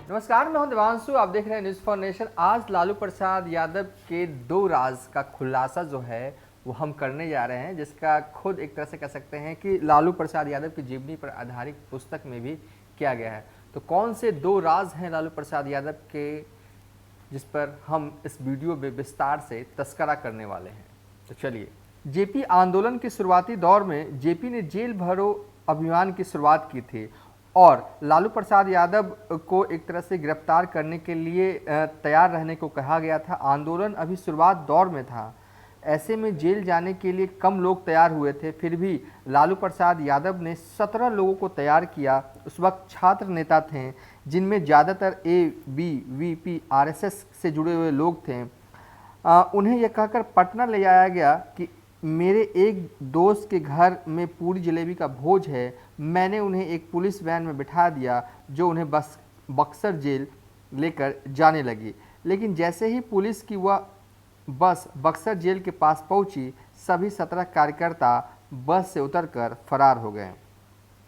नमस्कार, मैं हूं देवांशु। आप देख रहे हैं न्यूज़ फॉर नेशन। आज लालू प्रसाद यादव के 2 राज का खुलासा जो है वो हम करने जा रहे हैं, जिसका खुद एक तरह से कह सकते हैं कि लालू प्रसाद यादव की जीवनी पर आधारित पुस्तक में भी किया गया है। तो कौन से 2 राज हैं लालू प्रसाद यादव के, जिस पर हम इस वीडियो में विस्तार से तस्करा करने वाले हैं। तो चलिए, जेपी आंदोलन के शुरुआती दौर में जेपी ने जेल भरो अभियान की शुरुआत की थी और लालू प्रसाद यादव को एक तरह से गिरफ्तार करने के लिए तैयार रहने को कहा गया था। आंदोलन अभी शुरुआत दौर में था, ऐसे में जेल जाने के लिए कम लोग तैयार हुए थे। फिर भी लालू प्रसाद यादव ने 17 लोगों को तैयार किया। उस वक्त छात्र नेता थे, जिनमें ज़्यादातर ABVP RSS से जुड़े हुए लोग थे। उन्हें यह कहकर पटना ले जाया गया कि मेरे एक दोस्त के घर में पूरी जलेबी का भोज है। मैंने उन्हें एक पुलिस वैन में बिठा दिया जो उन्हें बक्सर जेल लेकर जाने लगी। लेकिन जैसे ही पुलिस की वह बस बक्सर जेल के पास पहुंची, सभी 17 कार्यकर्ता बस से उतरकर फरार हो गए।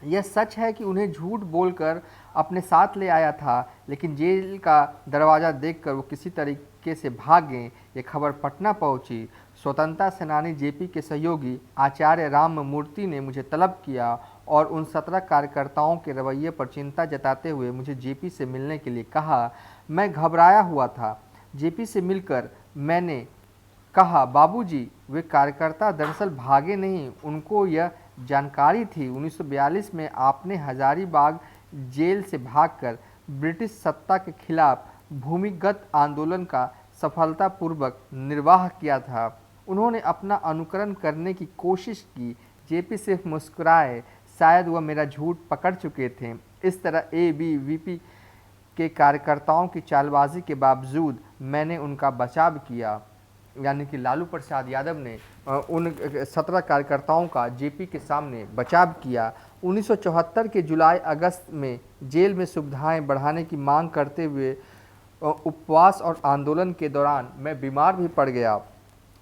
यह सच है कि उन्हें झूठ बोलकर अपने साथ ले आया था, लेकिन जेल का दरवाज़ा देखकर वो किसी तरीके से भाग गए। ये खबर पटना पहुंची। स्वतंत्रता सेनानी जेपी के सहयोगी आचार्य राम मूर्ति ने मुझे तलब किया और उन 17 कार्यकर्ताओं के रवैये पर चिंता जताते हुए मुझे जेपी से मिलने के लिए कहा। मैं घबराया हुआ था। जेपी से मिलकर मैंने कहा, बाबूजी, वे कार्यकर्ता दरअसल भागे नहीं, उनको यह जानकारी थी 1942 में आपने हजारीबाग जेल से भागकर ब्रिटिश सत्ता के खिलाफ भूमिगत आंदोलन का सफलतापूर्वक निर्वाह किया था। उन्होंने अपना अनुकरण करने की कोशिश की। जेपी सिर्फ मुस्कुराए, शायद वह मेरा झूठ पकड़ चुके थे। इस तरह ABVP के कार्यकर्ताओं की चालबाजी के बावजूद मैंने उनका बचाव किया। यानी कि लालू प्रसाद यादव ने उन 17 कार्यकर्ताओं का जेपी के सामने बचाव किया। 1974 के जुलाई अगस्त में जेल में सुविधाएं बढ़ाने की मांग करते हुए उपवास और आंदोलन के दौरान मैं बीमार भी पड़ गया।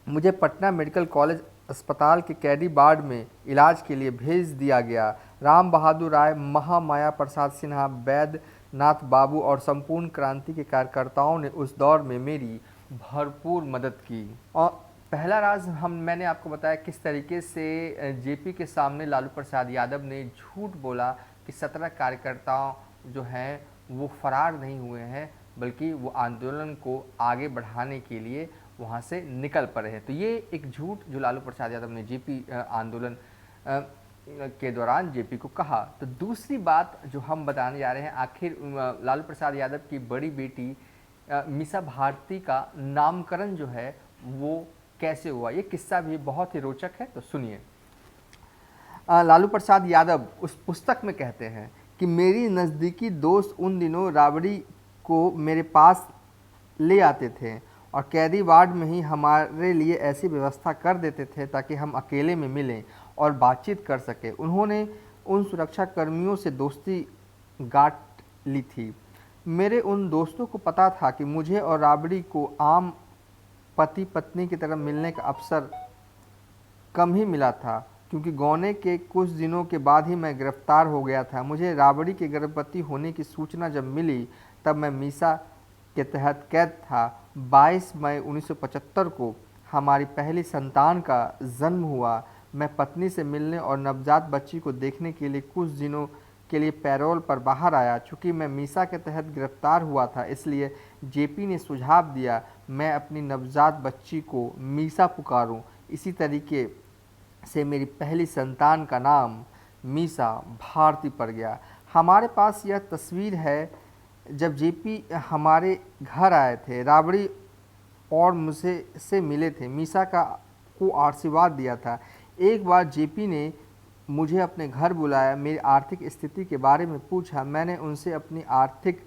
मुझे पटना मेडिकल कॉलेज अस्पताल के कैदी वार्ड में इलाज के लिए भेज दिया गया। राम बहादुर राय, महामाया प्रसाद सिन्हा, बैद्यनाथ बाबू और संपूर्ण क्रांति के कार्यकर्ताओं ने उस दौर में मेरी भरपूर मदद की। और पहला राज मैंने आपको बताया किस तरीके से जेपी के सामने लालू प्रसाद यादव ने झूठ बोला कि 17 कार्यकर्ताओं जो हैं वो फरार नहीं हुए हैं, बल्कि वो आंदोलन को आगे बढ़ाने के लिए वहाँ से निकल पड़े हैं। तो ये एक झूठ जो लालू प्रसाद यादव ने जेपी आंदोलन के दौरान जेपी को कहा। तो दूसरी बात जो हम बताने जा रहे हैं, आखिर लालू प्रसाद यादव की बड़ी बेटी मीसा भारती का नामकरण जो है वो कैसे हुआ, ये किस्सा भी बहुत ही रोचक है। तो सुनिए। लालू प्रसाद यादव उस पुस्तक में कहते हैं कि मेरी नज़दीकी दोस्त उन दिनों राबड़ी को मेरे पास ले आते थे और कैदी वार्ड में ही हमारे लिए ऐसी व्यवस्था कर देते थे ताकि हम अकेले में मिलें और बातचीत कर सकें। उन्होंने उन सुरक्षा कर्मियों से दोस्ती गांठ ली थी। मेरे उन दोस्तों को पता था कि मुझे और राबड़ी को आम पति पत्नी की तरह मिलने का अवसर कम ही मिला था, क्योंकि गौने के कुछ दिनों के बाद ही मैं गिरफ्तार हो गया था। मुझे राबड़ी के गर्भवती होने की सूचना जब मिली तब मैं मीसा के तहत कैद था। 22 मई 1975 को हमारी पहली संतान का जन्म हुआ। मैं पत्नी से मिलने और नवजात बच्ची को देखने के लिए कुछ दिनों के लिए पैरोल पर बाहर आया। चूँकि मैं मीसा के तहत गिरफ्तार हुआ था, इसलिए जेपी ने सुझाव दिया मैं अपनी नवजात बच्ची को मीसा पुकारूं। इसी तरीके से मेरी पहली संतान का नाम मीसा भारती पड़ गया। हमारे पास यह तस्वीर है जब जेपी हमारे घर आए थे, राबड़ी और मुझे से मिले थे, मीसा को आशीर्वाद दिया था। एक बार जेपी ने मुझे अपने घर बुलाया, मेरी आर्थिक स्थिति के बारे में पूछा। मैंने उनसे अपनी आर्थिक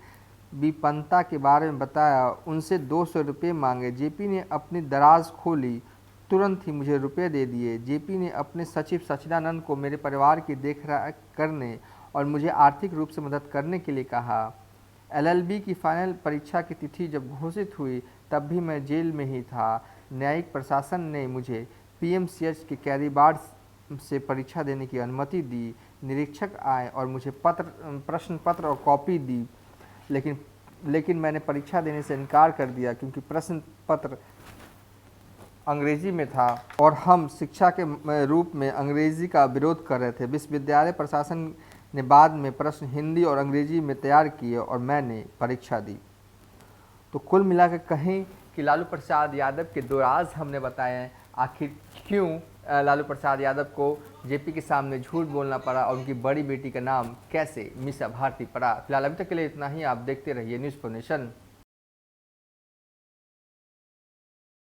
विपन्नता के बारे में बताया, उनसे 200 रुपये मांगे। जेपी ने अपनी दराज खोली, तुरंत ही मुझे रुपये दे दिए। जेपी ने अपने सचिव सचिदानंद को मेरे परिवार की देखरेख करने और मुझे आर्थिक रूप से मदद करने के लिए कहा। LLB की फाइनल परीक्षा की तिथि जब घोषित हुई तब भी मैं जेल में ही था। न्यायिक प्रशासन ने मुझे PMCH के कैदी वार्ड से परीक्षा देने की अनुमति दी। निरीक्षक आए और मुझे प्रश्न पत्र और कॉपी दी, लेकिन लेकिन मैंने परीक्षा देने से इनकार कर दिया क्योंकि प्रश्न पत्र अंग्रेजी में था और हम शिक्षा के रूप में अंग्रेजी का विरोध कर रहे थे। विश्वविद्यालय प्रशासन ने बाद में प्रश्न हिंदी और अंग्रेजी में तैयार किए और मैंने परीक्षा दी। तो कुल मिलाकर कहें कि लालू प्रसाद यादव के दो राज हमने बताए हैं, आखिर क्यों लालू प्रसाद यादव को जेपी के सामने झूठ बोलना पड़ा और उनकी बड़ी बेटी का नाम कैसे मीसा भारती पड़ा। फिलहाल अभी तक के लिए इतना ही। आप देखते रहिए न्यूज़ फॉर नेशन।